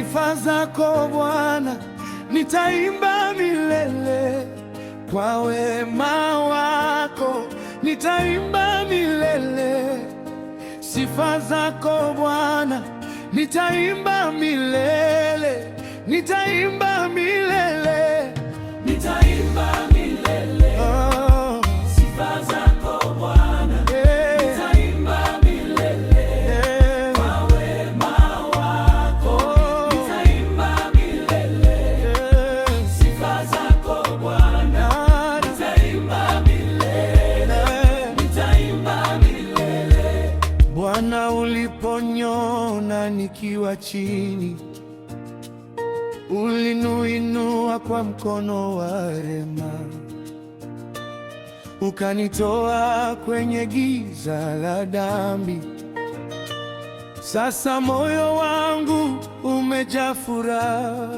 sifa zako Bwana, nitaimba milele. Kwa wema wako nitaimba milele. Sifa zako Bwana, nitaimba milele. Nitaimba milele. Nitaimba milele. Oh. Sifa zako Bwana, nitaimba milele. Kwa wema wako nitaimba milele. Sifa zako Bwana, nitaimba milele. Nitaimba milele. Bwana, uliponiona nikiwa chini, uliniinua kwa mkono wa rehema, ukanitoa kwenye giza la dhambi. Sasa moyo wangu umejaa furaha.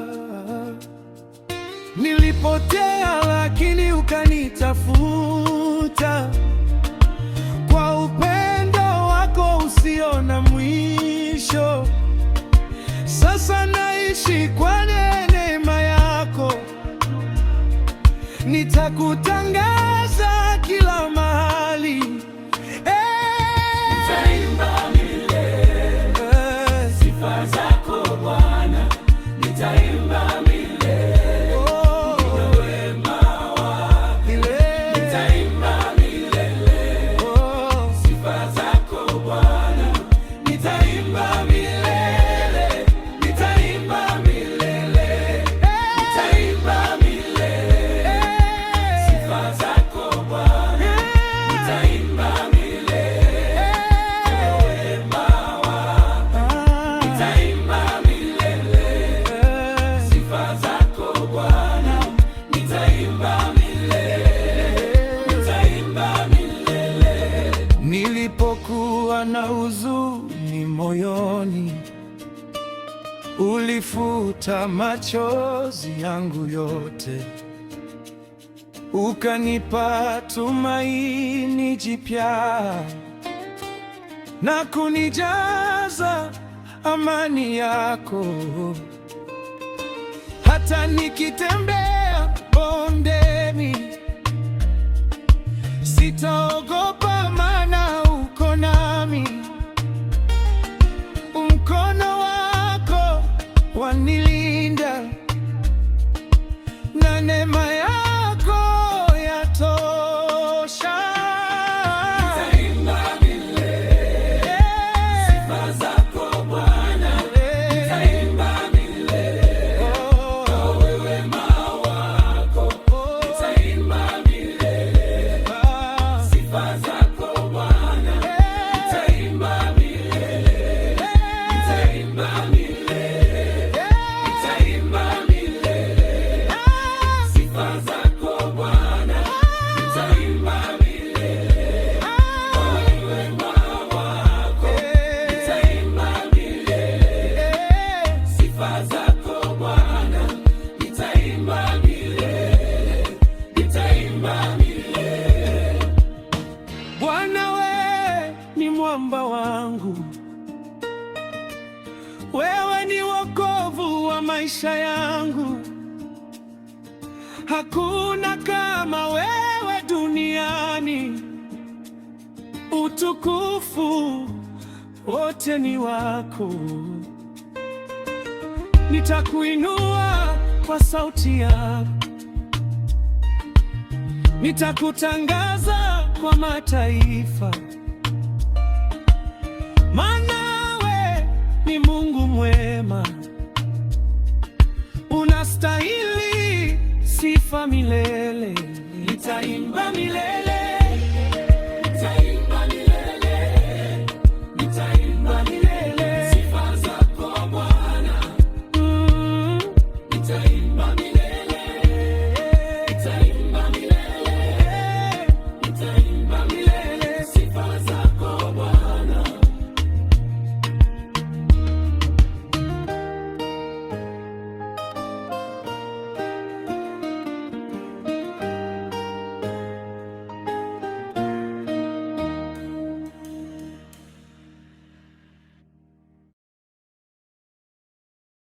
Nilipotea lakini ukanitafuta, kwa upendo wako usio na mwisho. Sasa naishi kwa neema yako, nitakutangaza kila mahali. Nitaimba milele. Sifa zako Bwana, nitaimba milele. Wema wako nitaimba milele. Sifa zako Bwana, nitaimba milele. Nitaimba milele. Nitaimba milele. Sifa zako Bwana, nitaimba milele. Wema wako nitaimba milele. Sifa zako Bwana, nitaimba milele. Nitaimba milele. Nilipokuwa na huzuni moyoni, ulifuta machozi yangu yote, ukanipa tumaini jipya na kunijaza amani yako. Hata nikitembea bondeni, sitaogopa, maana uko nami. Mkono wako wanilinda na neema yako yatosha. Nitaimba milele. Sifa zako Bwana, nitaimba milele. Kwa wema wako nitaimba milele. Sifa zako Bwana, nitaimba milele. Nitaimba milele. Nitaimba milele. Sifa zako Bwana, nitaimba milele. Kwa wema wako nitaimba milele. Sifa zako Bwana, nitaimba milele. Nitaimba milele. Bwana, we ni mwamba wangu, wewe ni wokovu wa maisha yangu. Hakuna kama wewe duniani. Utukufu wote ni wako. Nitakuinua kwa sauti yako, nitakutangaza kwa mataifa, maana we ni Mungu mwema, unastahili sifa milele. Nitaimba milele.